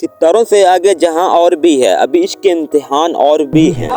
सितारों से आगे जहां और भी है, अभी इसके इम्तिहान और भी हैं।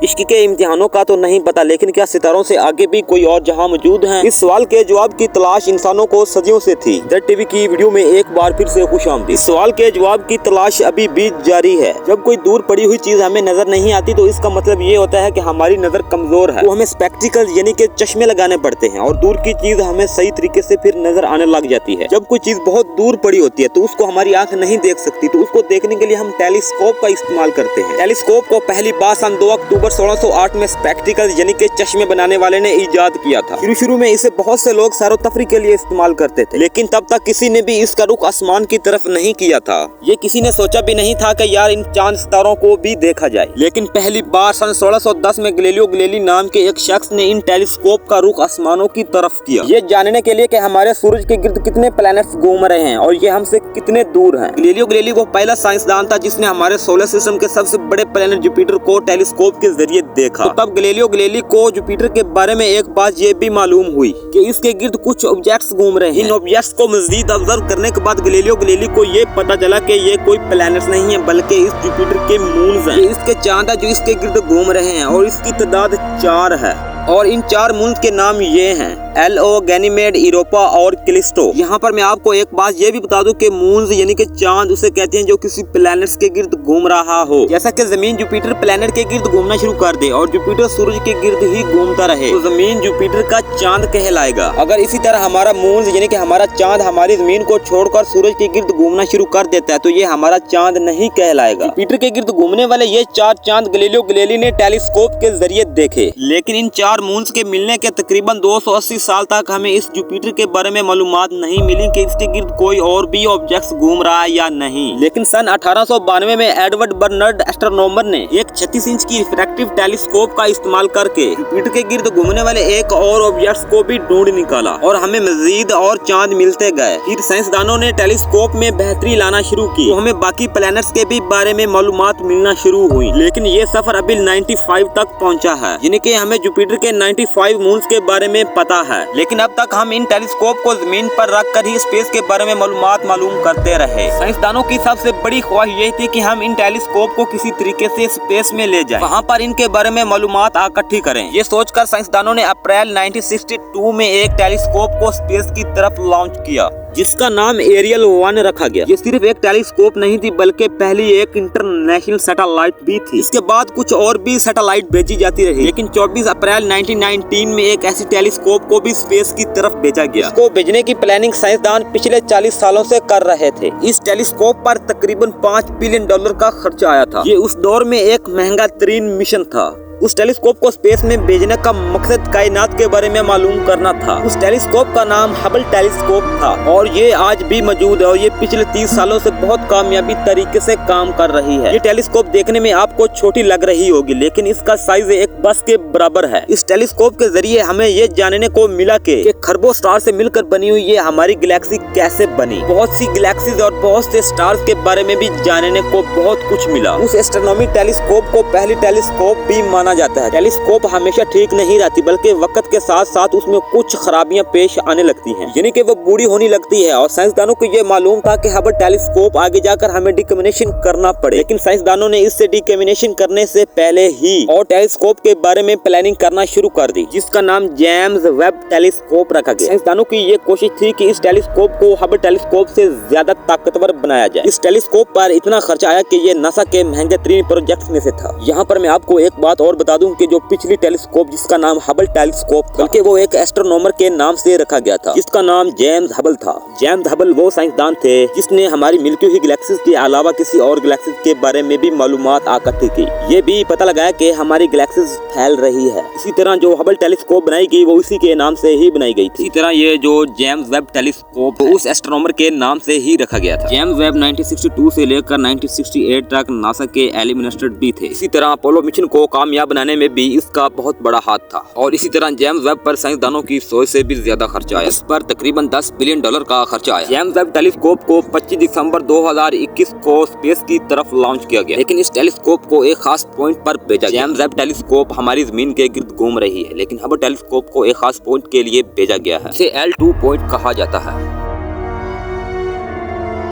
इश्क के इम्तिहानों का तो नहीं पता, लेकिन क्या सितारों से आगे भी कोई और जहां मौजूद हैं? इस सवाल के जवाब की तलाश इंसानों को सदियों से थी। द टीवी की वीडियो में एक बार फिर से खुशामदीद। इस सवाल के जवाब की तलाश अभी भी जारी है। जब कोई दूर पड़ी हुई चीज हमें नजर नहीं आती तो इसका मतलब ये होता है कि हमारी नजर कमजोर है। तो हमें स्पेक्टिकल यानी कि चश्मे लगाने पड़ते हैं और दूर की चीज हमें सही तरीके से फिर नजर आने लग जाती है। जब कोई चीज बहुत दूर पड़ी होती है तो उसको हमारी आंख नहीं देख सकती, तो उसको देखने के लिए हम टेलीस्कोप का इस्तेमाल करते हैं। टेलीस्कोप को पहली बार सन 2 अक्टूबर 1608 में स्पेक्टिकल यानी कि चश्मे बनाने वाले ने इजाद किया था। शुरू में इसे बहुत से लोग सैरो तफरी के लिए इस्तेमाल करते थे, लेकिन तब तक किसी ने भी इसका रुख आसमान की तरफ नहीं किया था। ये किसी ने सोचा भी नहीं था कि यार इन चांद सितारों को भी देखा जाए। लेकिन पहली बार सन 1610 में गैलीलियो गैलीली नाम के एक शख्स ने इन टेलीस्कोप का रुख आसमानों की तरफ किया, ये जानने के लिए कि हमारे सूरज के गिर्द कितने प्लैनेट्स घूम रहे हैं और ये हमसे कितने दूर हैं। गैलीलियो गैलीली वो पहला साइंसदान था जिसने हमारे सोलर सिस्टम के सबसे बड़े प्लैनेट जुपिटर को टेलीस्कोप के जरिए देखा। तो तब गैलीलियो गैलीली को जुपिटर के बारे में एक बात ये भी मालूम हुई कि इसके गिर्द कुछ ऑब्जेक्ट्स घूम रहे हैं। इन ऑब्जेक्ट्स को मजीद ऑब्जर्व करने के बाद गैलीलियो गैलीली को ये पता चला कि ये कोई प्लैनेट्स नहीं है बल्कि इस जुपिटर के मून्स हैं। ये इसके चांद है जो इसके गिर्द घूम रहे हैं और इसकी तादाद 4 है। और इन 4 मून्स के नाम ये हैं एलओ, गैनीमेड, यूरोपा और कैलिस्टो। यहाँ पर मैं आपको एक बात ये भी बता दूं कि मून्स यानी कि चांद उसे कहते हैं जो किसी प्लैनेट्स के गिर्द घूम रहा हो। जैसा कि जमीन जुपिटर प्लैनेट के गिर्द घूमना शुरू कर दे और जुपिटर सूरज के गिर्द ही घूमता रहे तो जमीन जुपिटर का चांद कहलाएगा। अगर इसी तरह हमारा मून्स यानी कि हमारा चांद हमारी जमीन को छोड़कर सूरज के गिर्द घूमना शुरू कर देता है तो ये हमारा चांद नहीं कहलाएगा। जुपिटर के गिर्द घूमने वाले ये 4 चांद गैलीलियो गैलीली ने टेलीस्कोप के जरिए देखे, लेकिन इन 4 मून्स के मिलने के तकरीबन 280 साल तक हमें इस जुपिटर के बारे में मालूमात नहीं मिली कि इसके गिर्द कोई और भी ऑब्जेक्ट्स घूम रहा है या नहीं। लेकिन सन 1892 में एडवर्ड बर्नर्ड एस्ट्रोनॉमर ने एक 36 इंच की रिफ्रैक्टिव टेलीस्कोप का इस्तेमाल करके जुपिटर के गिर्द घूमने वाले एक और ऑब्जेक्ट्स को भी ढूंढ निकाला और हमें मजीद और चांद मिलते गए। फिर साइंसदानों ने टेलीस्कोप में बेहतरी लाना शुरू की तो हमें बाकी प्लैनेट्स के भी बारे में मालूमात मिलना शुरू हुई। लेकिन ये सफर अभी 95 तक पहुंचा है, यानी कि हमें जुपिटर के 95 मून्स के बारे में पता है। लेकिन अब तक हम इन टेलीस्कोप को जमीन पर रखकर ही स्पेस के बारे में मालूम करते रहे। साइंसदानों की सबसे बड़ी ख्वाहिश ये थी कि हम इन टेलीस्कोप को किसी तरीके से स्पेस में ले जाएं, वहाँ पर इनके बारे में मालूमात इकट्ठी करें। ये सोचकर साइंसदानों ने अप्रैल 1962 में एक टेलीस्कोप को स्पेस की तरफ लॉन्च किया जिसका नाम एरियल 1 रखा गया। ये सिर्फ एक टेलीस्कोप नहीं थी बल्कि पहली एक इंटरनेशनल सैटेलाइट भी थी। इसके बाद कुछ और भी सैटेलाइट भेजी जाती रही, लेकिन 24 अप्रैल 1919 में एक ऐसी टेलीस्कोप को भी स्पेस की तरफ भेजा गया। इसको भेजने की प्लानिंग साइंसदान पिछले 40 सालों से कर रहे थे। इस टेलीस्कोप पर तकरीबन $5 बिलियन का खर्चा आया था। ये उस दौर में एक महंगा तरीन मिशन था। उस टेलीस्कोप को स्पेस में भेजने का मकसद कायनात के बारे में मालूम करना था। उस टेलीस्कोप का नाम हबल टेलीस्कोप था और ये आज भी मौजूद है और ये पिछले 30 सालों से बहुत कामयाबी तरीके से काम कर रही है। ये टेलीस्कोप देखने में आपको छोटी लग रही होगी, लेकिन इसका साइज एक बस के बराबर है। इस टेलीस्कोप के जरिए हमें ये जानने को मिला कि खरबों स्टार से मिलकर बनी हुई ये हमारी गैलेक्सी कैसे बनी। बहुत सी गैलेक्सीज और बहुत से स्टार्स के बारे में भी जानने को बहुत कुछ मिला। उस एस्ट्रोनॉमी टेलीस्कोप को पहली टेलीस्कोप भी माना जाता है। टेलीस्कोप हमेशा ठीक नहीं रहती बल्कि वक्त के साथ साथ उसमें कुछ खराबियां पेश आने लगती हैं, यानी कि वो बूढ़ी होने लगती है। और साइंसदानों को ये मालूम था कि हबल टेलीस्कोप आगे जाकर हमें डिकमिनेशन करना पड़े, लेकिन साइंसदानों ने इससे डिकमिनेशन करने से पहले ही और टेलीस्कोप के बारे में प्लानिंग करना शुरू कर दी जिसका नाम जेम्स वेब टेलीस्कोप रखा गया। साइंसदानों की ये कोशिश थी कि इस टेलीस्कोप को हबल टेलीस्कोप से ज्यादा ताकतवर बनाया जाए। इस टेलीस्कोप पर इतना खर्चा आया कि ये नासा के महंगे तरीन प्रोजेक्ट में से था। यहाँ पर मैं आपको एक बात और बता दूं कि जो पिछली टेलीस्कोप जिसका नाम हबल टेलीस्कोप था, बल्कि वो एक एस्ट्रोनॉमर के नाम से रखा गया था जिसका नाम जेम्स हबल था। जेम्स हबल वो साइंसदान थे जिसने हमारी मिल्की हुई गैलेक्सीज के अलावा किसी और गैलेक्सीज के बारे में भी मालूमात इकट्ठी की। ये भी पता लगाया कि हमारी गैलेक्सीज फैल रही है। इसी तरह जो हबल टेलीस्कोप बनाई गई वो इसी के नाम से ही बनाई गई थी। इसी तरह ये जो जेम्स वेब टेलीस्कोप उस एस्ट्रोनॉमर के नाम से ही रखा गया था। जेम्स वेब 1962 से लेकर 1968 तक नासा के एली मिनिस्टर भी थे। इसी तरह अपोलो मिशन को कामयाब बनाने में भी इसका बहुत बड़ा हाथ था। और इसी तरह जेम्स वेब पर साइंसदानों की सोच से भी ज्यादा खर्चा आया। इस पर तकरीबन $10 बिलियन का खर्चा आया। जेम्स वेब टेलीस्कोप को 25 दिसंबर 2021 को स्पेस की तरफ लॉन्च किया गया, लेकिन इस टेलीस्कोप को एक खास पॉइंट पर भेजा गया। जेम्स वेब टेलीस्कोप हमारी जमीन के गिर्द घूम रही है, लेकिन हबल टेलीस्कोप को एक खास पॉइंट के लिए भेजा गया है। इसे L2 पॉइंट कहा जाता है।